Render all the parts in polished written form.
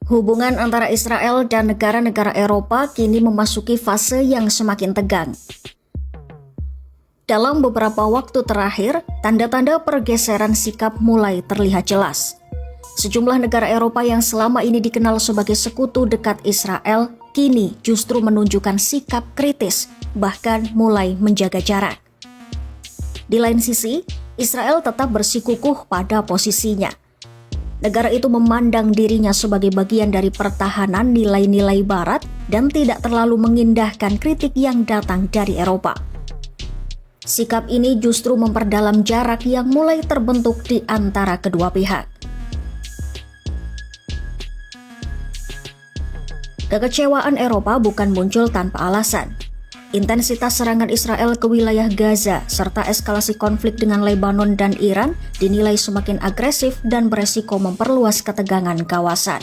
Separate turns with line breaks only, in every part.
Hubungan antara Israel dan negara-negara Eropa kini memasuki fase yang semakin tegang. Dalam beberapa waktu terakhir, tanda-tanda pergeseran sikap mulai terlihat jelas. Sejumlah negara Eropa yang selama ini dikenal sebagai sekutu dekat Israel, kini justru menunjukkan sikap kritis, bahkan mulai menjaga jarak. Di lain sisi, Israel tetap bersikukuh pada posisinya. Negara itu memandang dirinya sebagai bagian dari pertahanan nilai-nilai Barat dan tidak terlalu mengindahkan kritik yang datang dari Eropa. Sikap ini justru memperdalam jarak yang mulai terbentuk di antara kedua pihak. Kekecewaan Eropa bukan muncul tanpa alasan. Intensitas serangan Israel ke wilayah Gaza serta eskalasi konflik dengan Lebanon dan Iran dinilai semakin agresif dan beresiko memperluas ketegangan kawasan.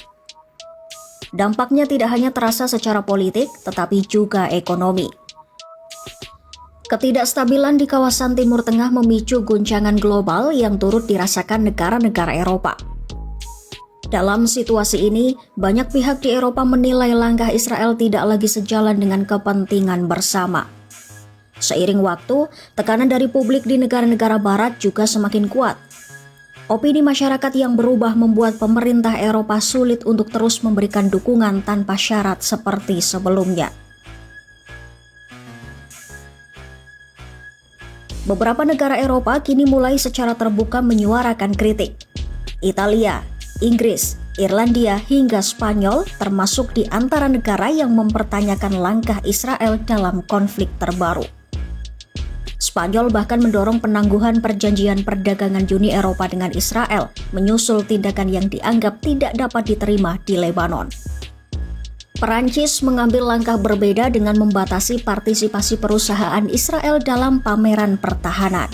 Dampaknya tidak hanya terasa secara politik, tetapi juga ekonomi. Ketidakstabilan di kawasan Timur Tengah memicu guncangan global yang turut dirasakan negara-negara Eropa. Dalam situasi ini, banyak pihak di Eropa menilai langkah Israel tidak lagi sejalan dengan kepentingan bersama. Seiring waktu, tekanan dari publik di negara-negara Barat juga semakin kuat. Opini masyarakat yang berubah membuat pemerintah Eropa sulit untuk terus memberikan dukungan tanpa syarat seperti sebelumnya. Beberapa negara Eropa kini mulai secara terbuka menyuarakan kritik. Italia, Inggris, Irlandia hingga Spanyol termasuk di antara negara yang mempertanyakan langkah Israel dalam konflik terbaru. Spanyol bahkan mendorong penangguhan perjanjian perdagangan Uni Eropa dengan Israel, menyusul tindakan yang dianggap tidak dapat diterima di Lebanon. Perancis mengambil langkah berbeda dengan membatasi partisipasi perusahaan Israel dalam pameran pertahanan.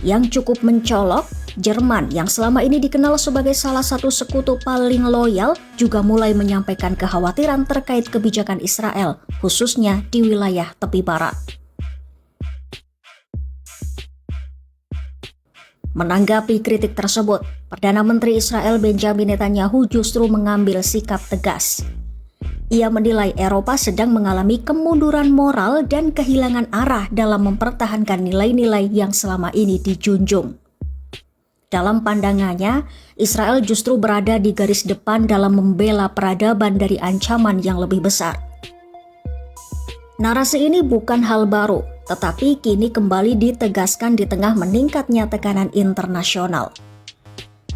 Yang cukup mencolok, Jerman yang selama ini dikenal sebagai salah satu sekutu paling loyal juga mulai menyampaikan kekhawatiran terkait kebijakan Israel, khususnya di wilayah tepi barat. Menanggapi kritik tersebut, Perdana Menteri Israel Benjamin Netanyahu justru mengambil sikap tegas. Ia menilai Eropa sedang mengalami kemunduran moral dan kehilangan arah dalam mempertahankan nilai-nilai yang selama ini dijunjung. Dalam pandangannya, Israel justru berada di garis depan dalam membela peradaban dari ancaman yang lebih besar. Narasi ini bukan hal baru, tetapi kini kembali ditegaskan di tengah meningkatnya tekanan internasional.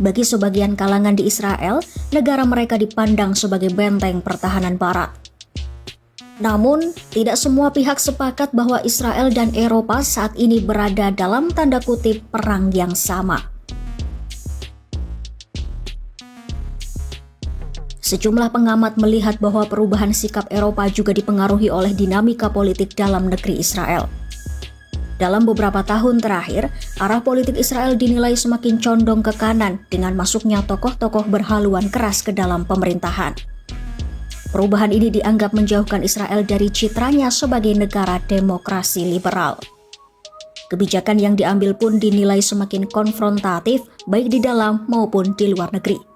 Bagi sebagian kalangan di Israel, negara mereka dipandang sebagai benteng pertahanan Barat. Namun, tidak semua pihak sepakat bahwa Israel dan Eropa saat ini berada dalam tanda kutip perang yang sama. Sejumlah pengamat melihat bahwa perubahan sikap Eropa juga dipengaruhi oleh dinamika politik dalam negeri Israel. Dalam beberapa tahun terakhir, arah politik Israel dinilai semakin condong ke kanan dengan masuknya tokoh-tokoh berhaluan keras ke dalam pemerintahan. Perubahan ini dianggap menjauhkan Israel dari citranya sebagai negara demokrasi liberal. Kebijakan yang diambil pun dinilai semakin konfrontatif baik di dalam maupun di luar negeri.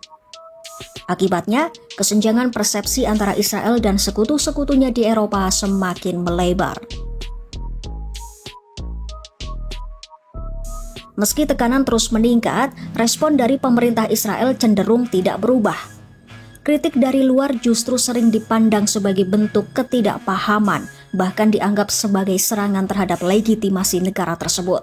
Akibatnya, kesenjangan persepsi antara Israel dan sekutu-sekutunya di Eropa semakin melebar. Meski tekanan terus meningkat, respon dari pemerintah Israel cenderung tidak berubah. Kritik dari luar justru sering dipandang sebagai bentuk ketidakpahaman, bahkan dianggap sebagai serangan terhadap legitimasi negara tersebut.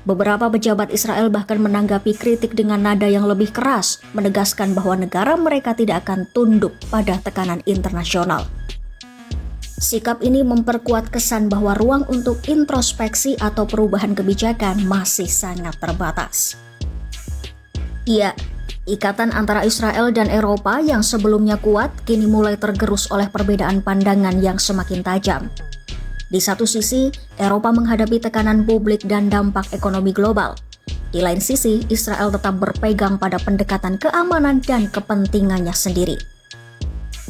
Beberapa pejabat Israel bahkan menanggapi kritik dengan nada yang lebih keras, menegaskan bahwa negara mereka tidak akan tunduk pada tekanan internasional. Sikap ini memperkuat kesan bahwa ruang untuk introspeksi atau perubahan kebijakan masih sangat terbatas. Ya, ikatan antara Israel dan Eropa yang sebelumnya kuat kini mulai tergerus oleh perbedaan pandangan yang semakin tajam. Di satu sisi, Eropa menghadapi tekanan publik dan dampak ekonomi global. Di lain sisi, Israel tetap berpegang pada pendekatan keamanan dan kepentingannya sendiri.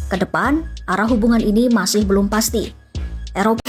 Ke depan, arah hubungan ini masih belum pasti. Eropa